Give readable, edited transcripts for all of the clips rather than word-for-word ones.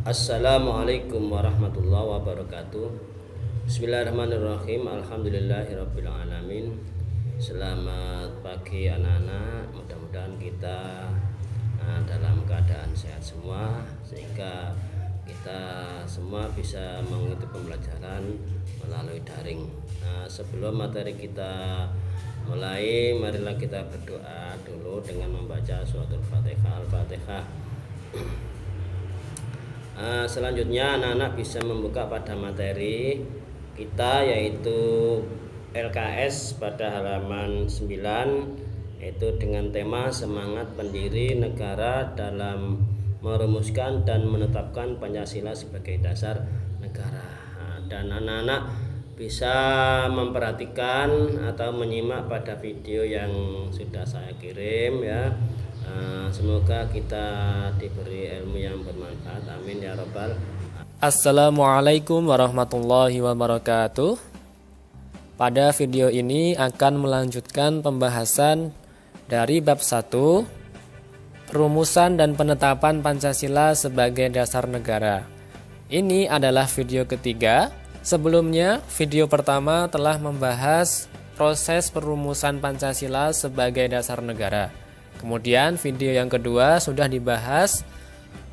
Assalamualaikum warahmatullahi wabarakatuh. Bismillahirrahmanirrahim. Alhamdulillahirabbil alamin. Selamat pagi anak-anak. Mudah-mudahan kita dalam keadaan sehat semua sehingga kita semua bisa mengikuti pembelajaran melalui daring. Sebelum materi kita mulai, marilah kita berdoa dulu dengan membaca suratul Fatihah. Al-Fatihah. Selanjutnya anak-anak bisa membuka pada materi kita, yaitu LKS pada halaman 9, yaitu dengan tema semangat pendiri negara dalam merumuskan dan menetapkan Pancasila sebagai dasar negara. Dan anak-anak bisa memperhatikan atau menyimak pada video yang sudah saya kirim ya. Semoga kita diberi ilmu yang bermanfaat. Amin ya robbal. Assalamualaikum warahmatullahi wabarakatuh. Pada video ini akan melanjutkan pembahasan dari bab 1, perumusan dan penetapan Pancasila sebagai dasar negara. Ini adalah video ketiga. Sebelumnya, video pertama telah membahas proses perumusan Pancasila sebagai dasar negara. Kemudian video yang kedua sudah dibahas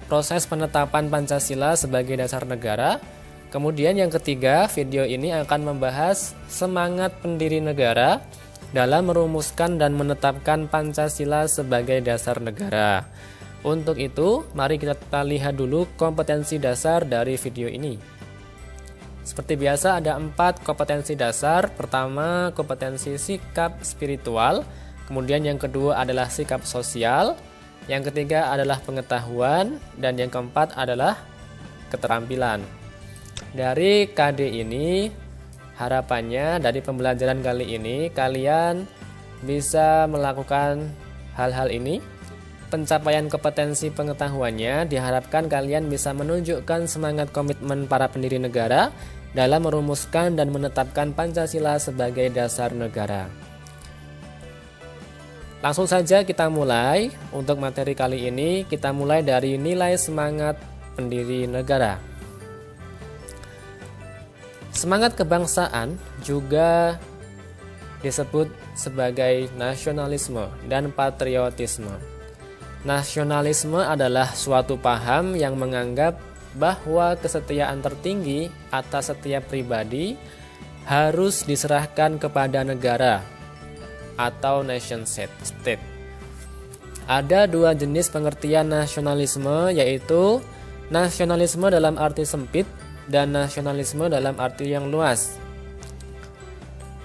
proses penetapan Pancasila sebagai dasar negara. Kemudian yang ketiga, video ini akan membahas semangat pendiri negara dalam merumuskan dan menetapkan Pancasila sebagai dasar negara. Untuk itu, mari kita lihat dulu kompetensi dasar dari video ini. Seperti biasa ada 4 kompetensi dasar. Pertama, kompetensi sikap spiritual. Kemudian yang kedua adalah sikap sosial, yang ketiga adalah pengetahuan, dan yang keempat adalah keterampilan. Dari KD ini, harapannya dari pembelajaran kali ini kalian bisa melakukan hal-hal ini. Pencapaian kompetensi pengetahuannya diharapkan kalian bisa menunjukkan semangat komitmen para pendiri negara dalam merumuskan dan menetapkan Pancasila sebagai dasar negara. Langsung saja kita mulai. Untuk materi kali ini kita mulai dari nilai semangat pendiri negara. Semangat kebangsaan juga disebut sebagai nasionalisme dan patriotisme. Nasionalisme adalah suatu paham yang menganggap bahwa kesetiaan tertinggi atas setiap pribadi harus diserahkan kepada negara atau nation state. Ada 2 jenis pengertian nasionalisme, yaitu nasionalisme dalam arti sempit dan nasionalisme dalam arti yang luas.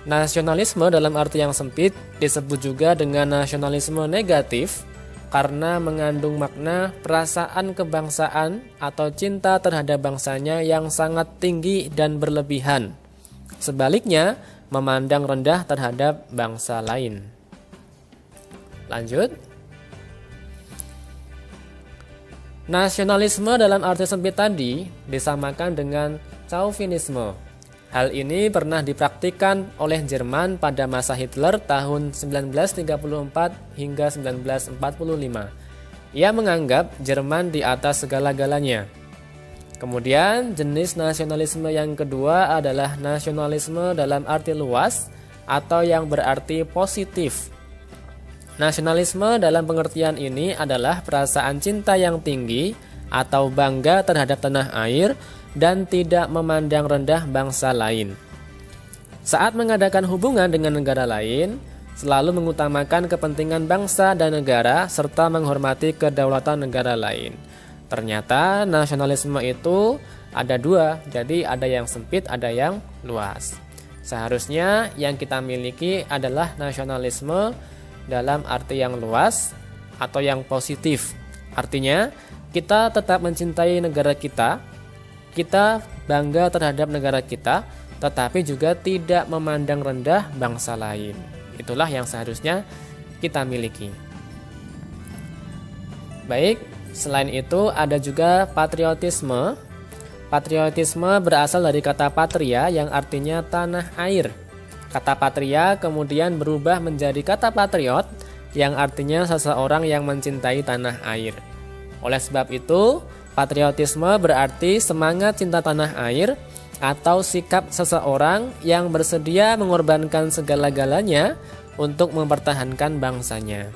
Nasionalisme dalam arti yang sempit disebut juga dengan nasionalisme negatif karena mengandung makna perasaan kebangsaan atau cinta terhadap bangsanya yang sangat tinggi dan berlebihan. Sebaliknya, memandang rendah terhadap bangsa lain. Lanjut. Nasionalisme dalam arti sempit tadi disamakan dengan chauvinisme. Hal ini pernah dipraktikkan oleh Jerman pada masa Hitler tahun 1934 hingga 1945. Ia menganggap Jerman di atas segala-galanya. Kemudian jenis nasionalisme yang kedua adalah nasionalisme dalam arti luas atau yang berarti positif. Nasionalisme dalam pengertian ini adalah perasaan cinta yang tinggi atau bangga terhadap tanah air dan tidak memandang rendah bangsa lain. Saat mengadakan hubungan dengan negara lain, selalu mengutamakan kepentingan bangsa dan negara serta menghormati kedaulatan negara lain. Ternyata nasionalisme itu ada 2, jadi ada yang sempit, ada yang luas. Seharusnya yang kita miliki adalah nasionalisme dalam arti yang luas atau yang positif. Artinya, kita tetap mencintai negara kita bangga terhadap negara kita, tetapi juga tidak memandang rendah bangsa lain. Itulah yang seharusnya kita miliki. Baik. Selain itu ada juga patriotisme. Patriotisme berasal dari kata patria yang artinya tanah air. Kata patria kemudian berubah menjadi kata patriot yang artinya seseorang yang mencintai tanah air. Oleh sebab itu, Patriotisme berarti semangat cinta tanah air atau sikap seseorang yang bersedia mengorbankan segala-galanya untuk mempertahankan bangsanya.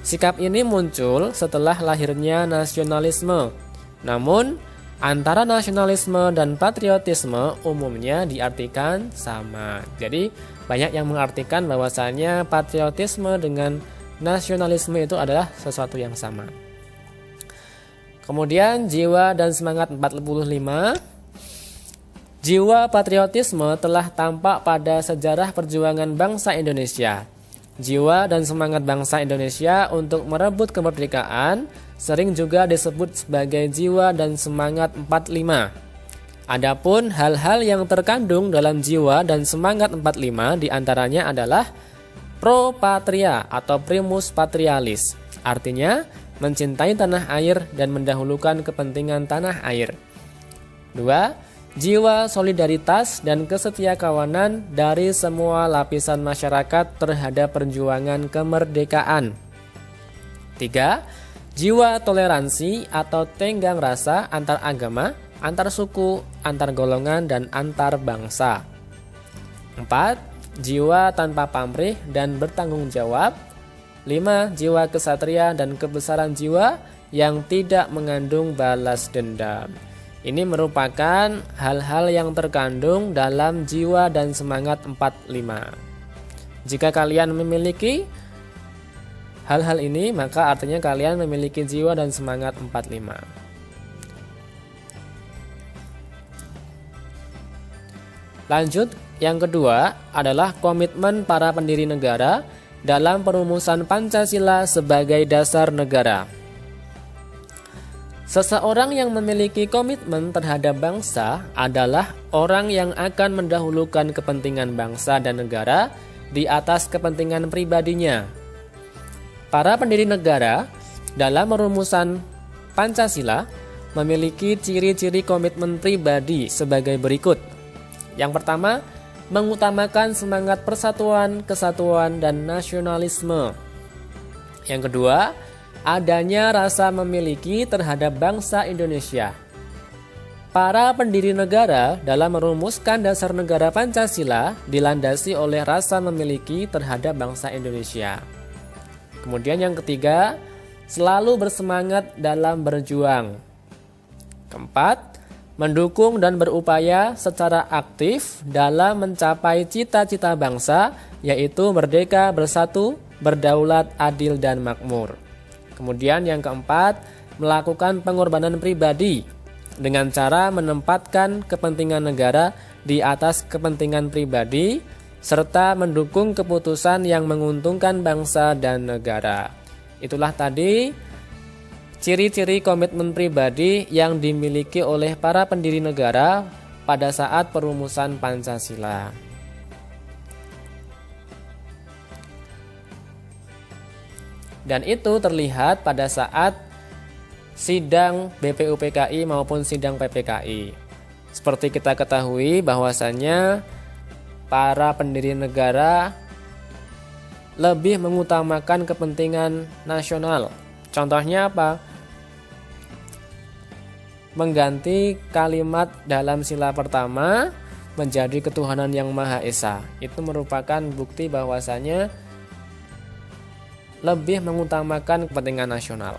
Sikap ini muncul setelah lahirnya nasionalisme. Namun, antara nasionalisme dan patriotisme umumnya diartikan sama. Jadi, banyak yang mengartikan bahwasanya patriotisme dengan nasionalisme itu adalah sesuatu yang sama. Kemudian jiwa dan semangat 45. Jiwa patriotisme telah tampak pada sejarah perjuangan bangsa Indonesia. Jiwa dan semangat bangsa Indonesia untuk merebut kemerdekaan sering juga disebut sebagai jiwa dan semangat 45. Adapun hal-hal yang terkandung dalam jiwa dan semangat 45 diantaranya adalah pro patria atau primus patrialis, artinya mencintai tanah air dan mendahulukan kepentingan tanah air. 2. Jiwa solidaritas dan kesetiakawanan dari semua lapisan masyarakat terhadap perjuangan kemerdekaan. 3. Jiwa toleransi atau tenggang rasa antar agama, antar suku, antar golongan, dan antar bangsa. 4. Jiwa tanpa pamrih dan bertanggung jawab. 5. Jiwa kesatria dan kebesaran jiwa yang tidak mengandung balas dendam. Ini merupakan hal-hal yang terkandung dalam jiwa dan semangat 45. Jika kalian memiliki hal-hal ini, maka artinya kalian memiliki jiwa dan semangat 45. Lanjut, yang kedua adalah komitmen para pendiri negara dalam perumusan Pancasila sebagai dasar negara. Seseorang yang memiliki komitmen terhadap bangsa adalah orang yang akan mendahulukan kepentingan bangsa dan negara di atas kepentingan pribadinya. Para pendiri negara dalam perumusan Pancasila memiliki ciri-ciri komitmen pribadi sebagai berikut. Yang pertama, mengutamakan semangat persatuan, kesatuan, dan nasionalisme. Yang kedua, adanya rasa memiliki terhadap bangsa Indonesia. Para pendiri negara dalam merumuskan dasar negara Pancasila dilandasi oleh rasa memiliki terhadap bangsa Indonesia. Kemudian yang ketiga, selalu bersemangat dalam berjuang. Keempat, mendukung dan berupaya secara aktif dalam mencapai cita-cita bangsa, yaitu merdeka, bersatu, berdaulat, adil, dan makmur. Kemudian yang keempat, melakukan pengorbanan pribadi dengan cara menempatkan kepentingan negara di atas kepentingan pribadi serta mendukung keputusan yang menguntungkan bangsa dan negara. Itulah tadi ciri-ciri komitmen pribadi yang dimiliki oleh para pendiri negara pada saat perumusan Pancasila. Dan itu terlihat pada saat sidang BPUPKI maupun sidang PPKI. Seperti kita ketahui bahwasannya para pendiri negara lebih mengutamakan kepentingan nasional. Contohnya apa? Mengganti kalimat dalam sila pertama menjadi ketuhanan yang Maha Esa. Itu merupakan bukti bahwasannya lebih mengutamakan kepentingan nasional.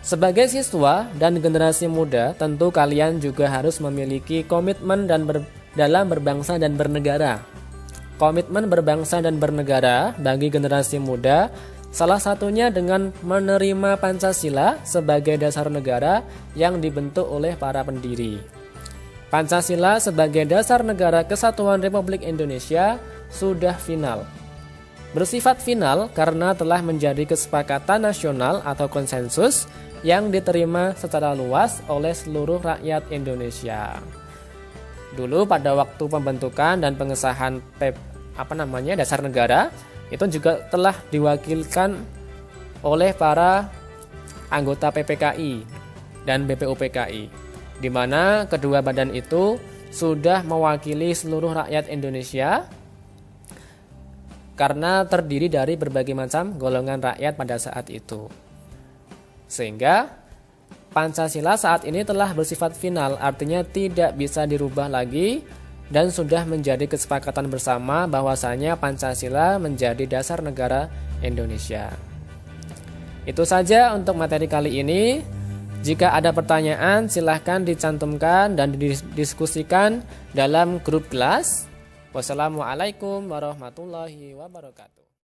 Sebagai siswa dan generasi muda, tentu kalian juga harus memiliki komitmen dalam berbangsa dan bernegara. Komitmen berbangsa dan bernegara bagi generasi muda salah satunya dengan menerima Pancasila sebagai dasar negara yang dibentuk oleh para pendiri. Pancasila sebagai dasar negara kesatuan Republik Indonesia sudah final. Bersifat final karena telah menjadi kesepakatan nasional atau konsensus yang diterima secara luas oleh seluruh rakyat Indonesia. Dulu pada waktu pembentukan dan pengesahan dasar negara itu juga telah diwakilkan oleh para anggota PPKI dan BPUPKI, di mana kedua badan itu sudah mewakili seluruh rakyat Indonesia karena terdiri dari berbagai macam golongan rakyat pada saat itu. Sehingga Pancasila saat ini telah bersifat final, artinya tidak bisa dirubah lagi dan sudah menjadi kesepakatan bersama bahwasanya Pancasila menjadi dasar negara Indonesia. Itu saja untuk materi kali ini. Jika ada pertanyaan silahkan dicantumkan dan didiskusikan dalam grup kelas. Wassalamualaikum warahmatullahi wabarakatuh.